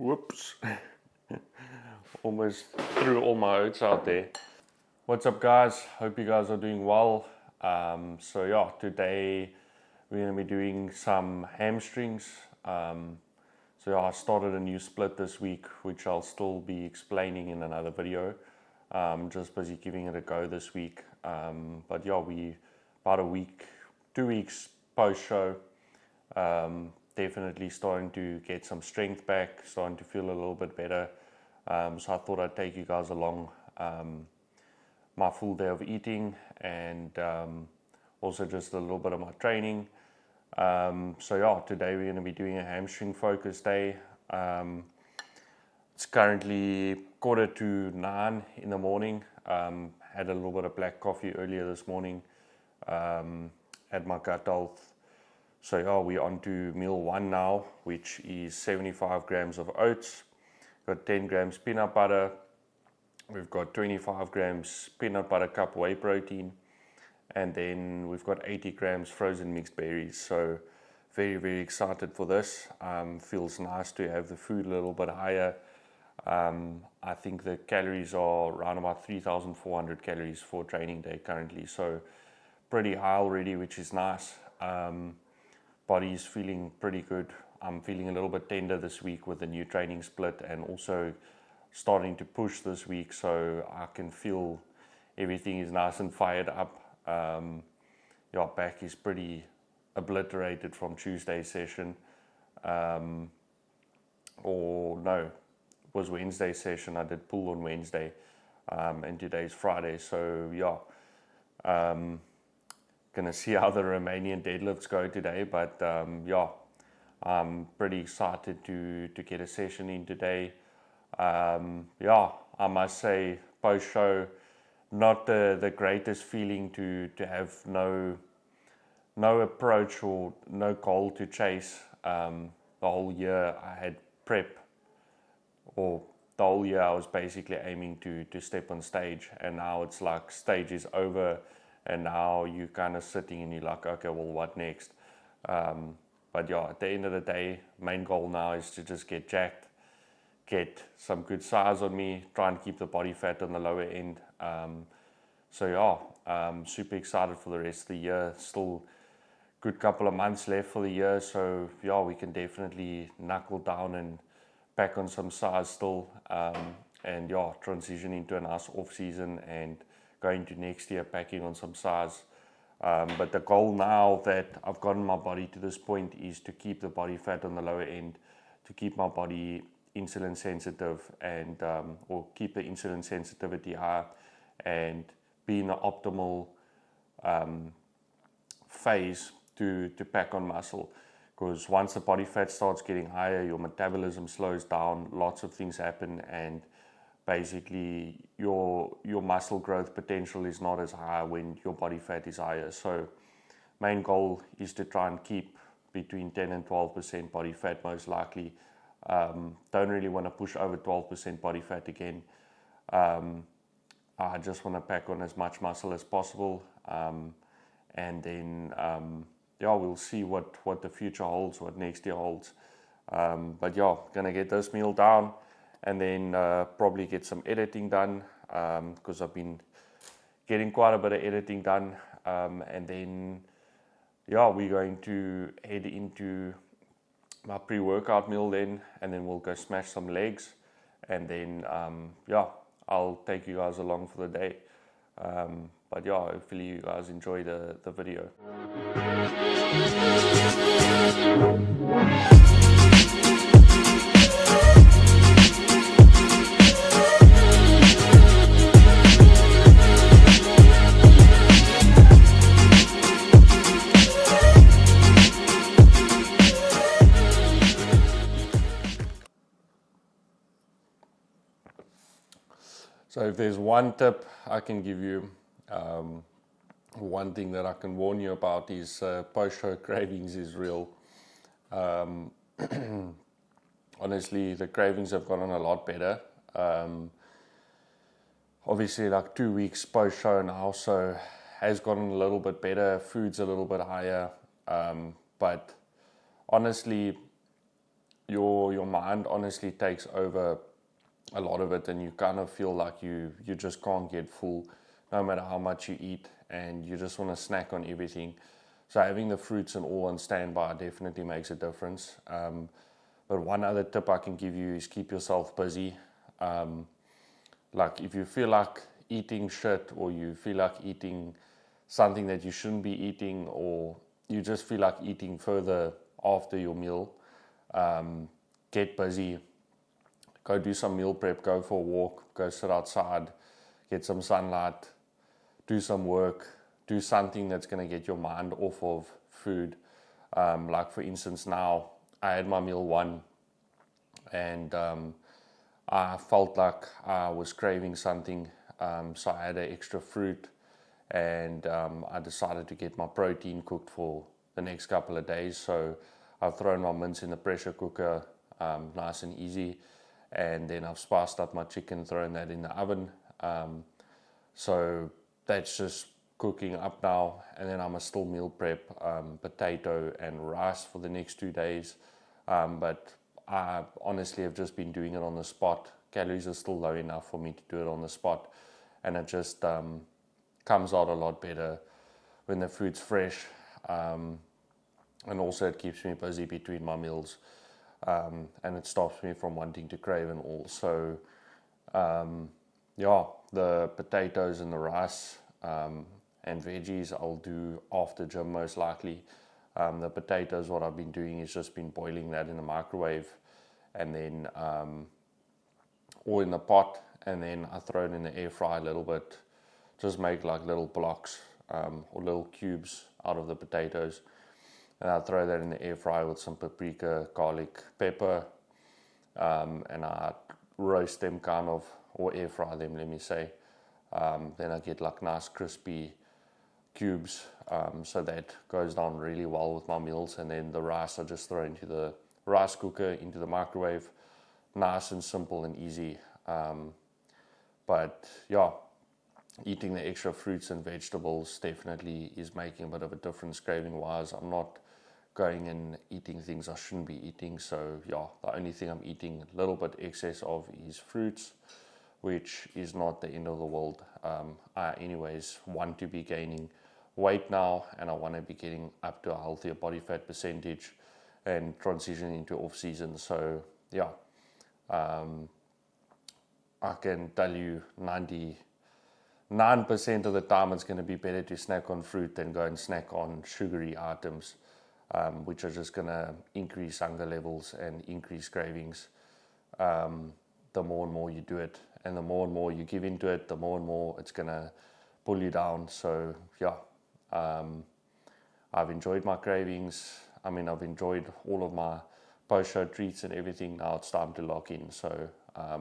Whoops. Almost threw all my oats out there. What's up, guys? Hope you guys are doing well. Today we're going to be doing some hamstrings. I started a new split this week, which I'll still be explaining in another video. Just busy giving it a go this week. We about a week, 2 weeks post show. Definitely starting to get some strength back, starting to feel a little bit better. So I thought I'd take you guys along my full day of eating and also just a little bit of my training. Today we're going to be doing a hamstring focus day. It's currently 8:45 in the morning. Had a little bit of black coffee earlier this morning. Had my gut health. We're on to meal 1 now, which is 75 grams of oats. Got 10 grams peanut butter. We've got 25 grams peanut butter cup whey protein. And then we've got 80 grams frozen mixed berries. So very, very excited for this. Feels nice to have the food a little bit higher. I think the calories are around about 3,400 calories for training day currently. So pretty high already, which is nice. Body is feeling pretty good. I'm feeling a little bit tender this week with the new training split and also starting to push this week, so I can feel everything is nice and fired up. Back is pretty obliterated from Tuesday's session. It was Wednesday's session. I did pull on Wednesday, and today's Friday. Gonna see how the Romanian deadlifts go today, but I'm pretty excited to get a session in today. I must say, post show, not the greatest feeling to have no approach or no goal to chase. The whole year I had prep, or the whole year I was basically aiming to step on stage, and now it's like stage is over. And now you're kind of sitting and you're like, okay, well, what next? At the end of the day, main goal now is to just get jacked, get some good size on me, try and keep the body fat on the lower end. Super excited for the rest of the year. Still good couple of months left for the year. So we can definitely knuckle down and pack on some size still. Transition into a nice off season and going to next year packing on some size. But the goal now that I've gotten my body to this point is to keep the body fat on the lower end, to keep my body insulin sensitive and or keep the insulin sensitivity high and be in the optimal phase to pack on muscle. Because once the body fat starts getting higher, your metabolism slows down, lots of things happen, and basically your muscle growth potential is not as high when your body fat is higher. So main goal is to try and keep between 10 and 12% body fat most likely. Don't really want to push over 12% body fat again. I just want to pack on as much muscle as possible. We'll see what the future holds, what next year holds. Gonna get this meal down. And then probably get some editing done, because I've been getting quite a bit of editing done. We're going to head into my pre-workout meal then, and then we'll go smash some legs. And then, I'll take you guys along for the day. Hopefully you guys enjoy the video. So if there's one tip I can give you, one thing that I can warn you about is post-show cravings is real. Honestly, the cravings have gotten a lot better. Obviously, like 2 weeks post-show now, so has gotten a little bit better. Food's a little bit higher. But honestly, your mind honestly takes over a lot of it, and you kind of feel like you just can't get full no matter how much you eat, and you just want to snack on everything. So having the fruits and all on standby definitely makes a difference. But one other tip I can give you is keep yourself busy. Like if you feel like eating shit, or you feel like eating something that you shouldn't be eating, or you just feel like eating further after your meal, get busy. Go do some meal prep, go for a walk, go sit outside, get some sunlight, do some work, do something that's going to get your mind off of food. Like for instance, now I had my meal 1, and I felt like I was craving something, so I had an extra fruit, and I decided to get my protein cooked for the next couple of days. So I've thrown my mince in the pressure cooker, nice and easy, and then I've spiced up my chicken, thrown that in the oven. So that's just cooking up now, and then I must still meal prep potato and rice for the next 2 days. But I honestly have just been doing it on the spot. Calories are still low enough for me to do it on the spot, and it just comes out a lot better when the food's fresh. And also it keeps me busy between my meals, and it stops me from wanting to crave and all. So the potatoes and the rice and veggies I'll do after gym most likely. The potatoes, what I've been doing is just been boiling that in the microwave, and then or in the pot, and then I throw it in the air fry a little bit, just make like little blocks or little cubes out of the potatoes, and I throw that in the air fry with some paprika, garlic, pepper, and I roast them kind of, or air fry them, let me say. Then I get like nice crispy cubes, so that goes down really well with my meals. And then the rice I just throw into the rice cooker, into the microwave, nice and simple and easy. But yeah, eating the extra fruits and vegetables definitely is making a bit of a difference craving wise. I'm not going and eating things I shouldn't be eating. So yeah, the only thing I'm eating a little bit excess of is fruits, which is not the end of the world. I anyways want to be gaining weight now, and I want to be getting up to a healthier body fat percentage and transition into off season. So yeah, I can tell you 99% of the time it's going to be better to snack on fruit than go and snack on sugary items, which are just going to increase hunger levels and increase cravings. The more and more you do it, and the more and more you give into it, the more and more it's going to pull you down. So yeah, I've enjoyed my cravings. I mean, I've enjoyed all of my post-show treats and everything. Now it's time to lock in. So I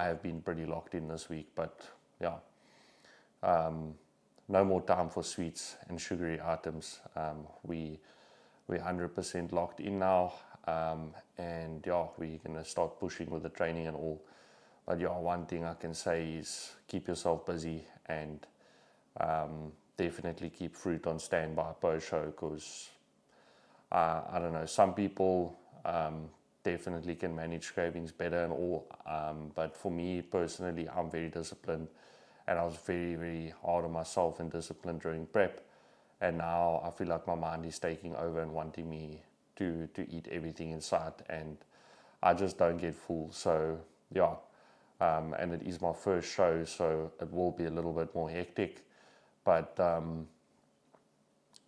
have been pretty locked in this week, but yeah, no more time for sweets and sugary items. We're 100% locked in now, and yeah, we're gonna start pushing with the training and all. But yeah, one thing I can say is keep yourself busy, and definitely keep fruit on standby post-show, because I don't know, some people definitely can manage cravings better and all, but for me personally, I'm very disciplined, and I was very, very hard on myself and disciplined during prep, and now I feel like my mind is taking over and wanting me to eat everything in sight, and I just don't get full. So yeah, and it is my first show, so it will be a little bit more hectic, but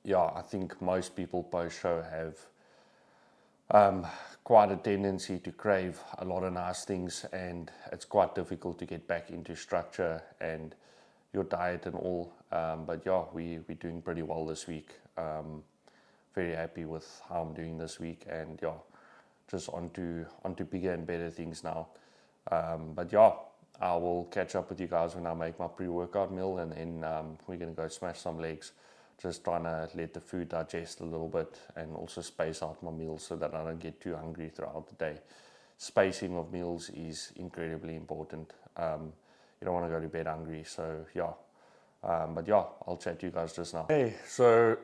yeah, I think most people post-show have quite a tendency to crave a lot of nice things, and it's quite difficult to get back into structure and your diet and all. But yeah, we're doing pretty well this week. Very happy with how I'm doing this week, and yeah, just onto bigger and better things now. But yeah, I will catch up with you guys when I make my pre-workout meal, and then we're gonna go smash some legs. Just trying to let the food digest a little bit, and also space out my meals so that I don't get too hungry throughout the day. Spacing of meals is incredibly important. You don't want to go to bed hungry. So yeah, But yeah, I'll chat to you guys just now. Okay, so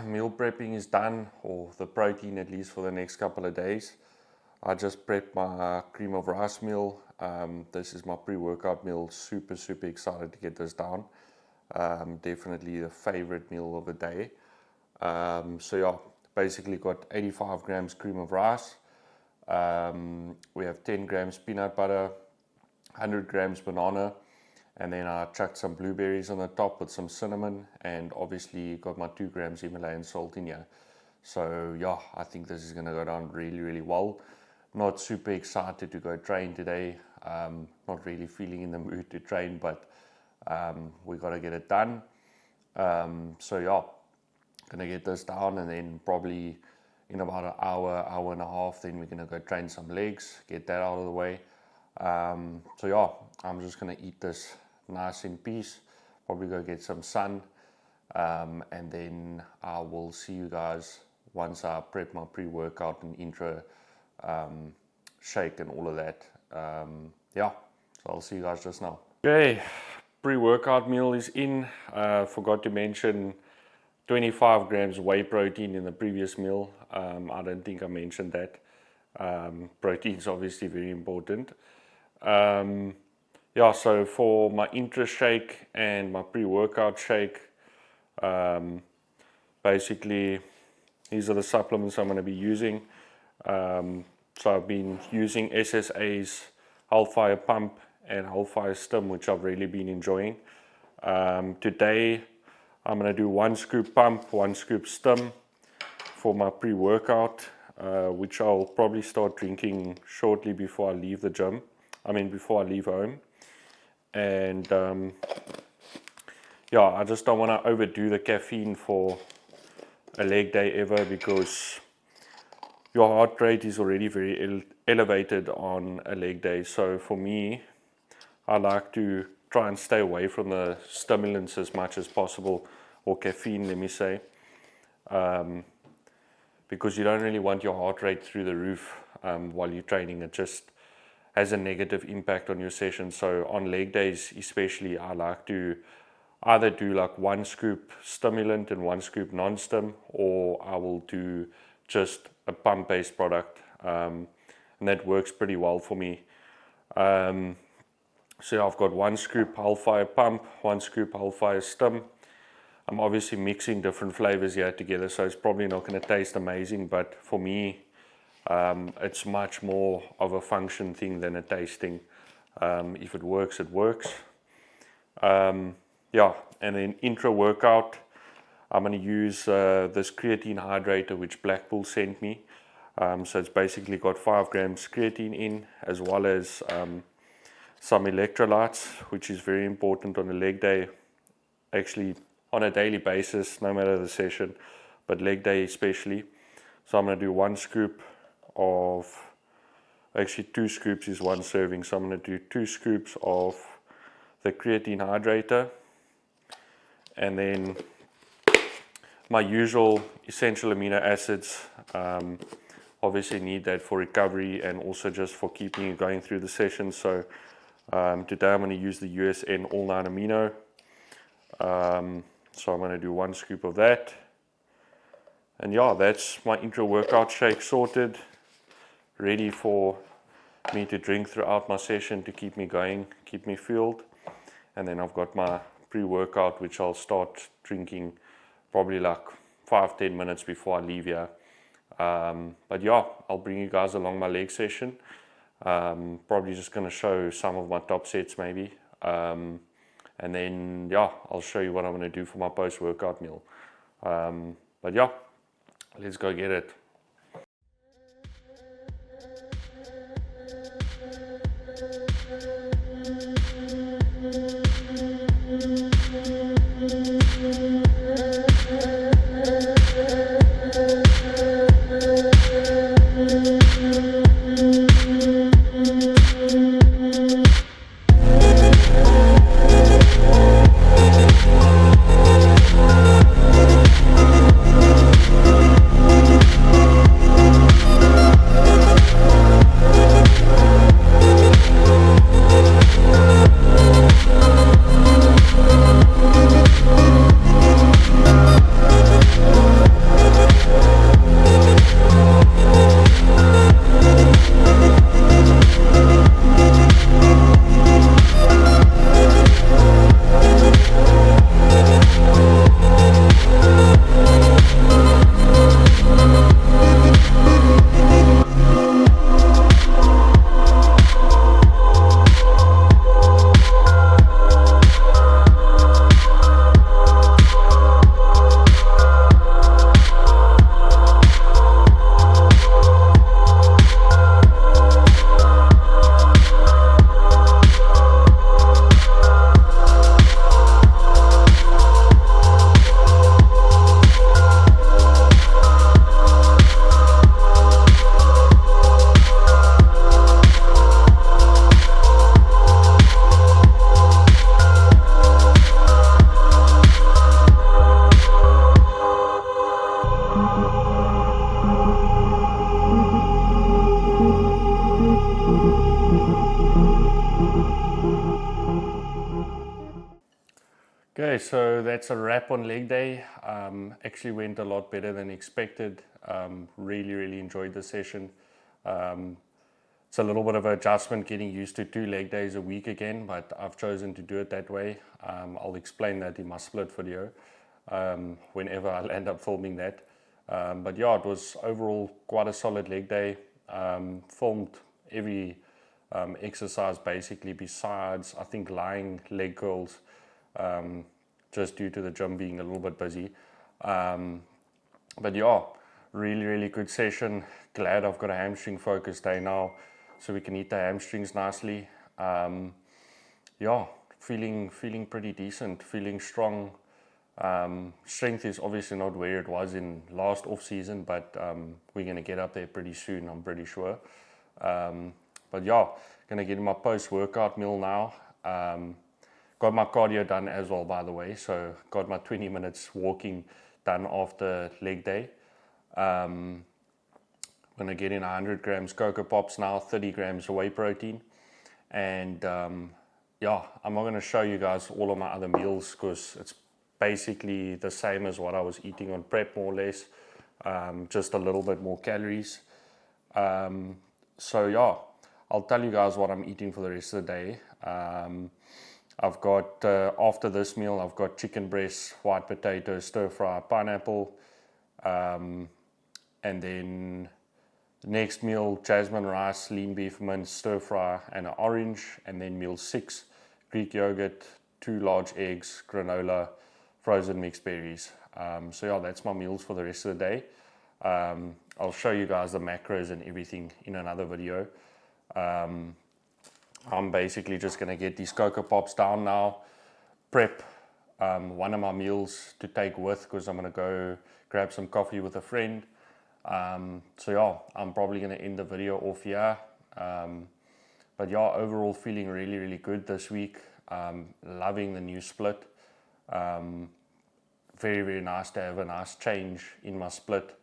meal prepping is done, or the protein at least for the next couple of days. I just prepped my cream of rice meal. This is my pre-workout meal. Super excited to get this down. Definitely the favorite meal of the day. So yeah, basically got 85 grams cream of rice. We have 10 grams peanut butter, 100 grams banana, and then I chucked some blueberries on the top with some cinnamon, and obviously got my 2 grams Himalayan salt in here. So yeah, I think this is going to go down really well. Not super excited to go train today. Not really feeling in the mood to train, but we got to get it done. So yeah, gonna get this down, and then probably in about an hour and a half, then we're gonna go train some legs, get that out of the way. So yeah, I'm just gonna eat this nice in peace, probably go get some sun, and then I will see you guys once I prep my pre-workout and intro shake and all of that. Yeah, so I'll see you guys just now. Okay, pre-workout meal is in. Forgot to mention 25 grams whey protein in the previous meal. I don't think I mentioned that. Protein is obviously very important. Yeah, so for my intra shake and my pre-workout shake, basically these are the supplements I'm going to be using. So I've been using SSA's Hellfire Pump and Hellfire Stim, which I've really been enjoying. Today I'm going to do 1 scoop pump, 1 scoop stim for my pre-workout, which I'll probably start drinking shortly before I leave the gym. Before I leave home. And yeah, I just don't want to overdo the caffeine for a leg day ever, because your heart rate is already very elevated on a leg day. So for me, I like to try and stay away from the stimulants as much as possible, or caffeine, let me say, because you don't really want your heart rate through the roof while you're training. It just has a negative impact on your session. So on leg days especially, I like to either do like 1 scoop stimulant and 1 scoop non-stim, or I will do just a pump based product, and that works pretty well for me. So I've got 1 scoop Hellfire Pump, 1 scoop Hellfire Stim. I'm obviously mixing different flavors here together, so it's probably not going to taste amazing, but for me it's much more of a function thing than a tasting. If it works, it works. Yeah, and then intra workout, I'm going to use this creatine hydrator which Blackpool sent me. So it's basically got 5 grams creatine in, as well as some electrolytes, which is very important on a leg day, actually on a daily basis, no matter the session, but leg day especially. So I'm going to do 1 scoop of, actually 2 scoops is 1 serving, so I'm going to do 2 scoops of the creatine hydrator, and then my usual essential amino acids. Obviously need that for recovery and also just for keeping you going through the session. So today I'm going to use the USN All 9 Amino. So I'm going to do 1 scoop of that. And yeah, that's my intra workout shake sorted, ready for me to drink throughout my session to keep me going, keep me fueled. And then I've got my pre-workout, which I'll start drinking probably like 5-10 minutes before I leave here. But yeah, I'll bring you guys along my leg session. Probably just going to show some of my top sets maybe. And then yeah, I'll show you what I'm going to do for my post-workout meal. But yeah, let's go get it. Okay, so that's a wrap on leg day. Actually went a lot better than expected. Really enjoyed the session. It's a little bit of an adjustment getting used to 2 leg days a week again, but I've chosen to do it that way. I'll explain that in my split video whenever I'll end up filming that. But yeah, it was overall quite a solid leg day. Filmed every exercise basically besides, I think, lying leg curls, just due to the gym being a little bit busy. But yeah, really good session. Glad I've got a hamstring focus day now, so we can eat the hamstrings nicely. Yeah, feeling pretty decent, feeling strong. Strength is obviously not where it was in last off season, but we're gonna get up there pretty soon, I'm pretty sure. But yeah, gonna get in my post-workout meal now. Got my cardio done as well, by the way, so got my 20 minutes walking done after leg day. Gonna get in 100 grams Cocoa Pops now, 30 grams whey protein, and yeah, I'm not gonna show you guys all of my other meals because it's basically the same as what I was eating on prep, more or less, just a little bit more calories. So yeah, I'll tell you guys what I'm eating for the rest of the day. I've got, after this meal, I've got chicken breast, white potato, stir fry, pineapple, and then next meal, jasmine rice, lean beef mince, stir fry, and an orange. And then meal 6, Greek yogurt, 2 large eggs, granola, frozen mixed berries. So yeah, that's my meals for the rest of the day. I'll show you guys the macros and everything in another video. I'm basically just going to get these Cocoa Pops down now, prep one of my meals to take with, because I'm going to go grab some coffee with a friend. So yeah, I'm probably going to end the video off here. But yeah, overall feeling really good this week. Loving the new split. Very nice to have a nice change in my split.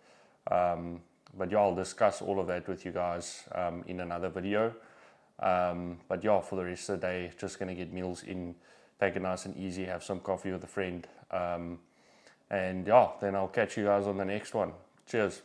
But yeah, I'll discuss all of that with you guys in another video. But yeah, for the rest of the day, just going to get meals in, take it nice and easy, have some coffee with a friend. And yeah, then I'll catch you guys on the next one. Cheers.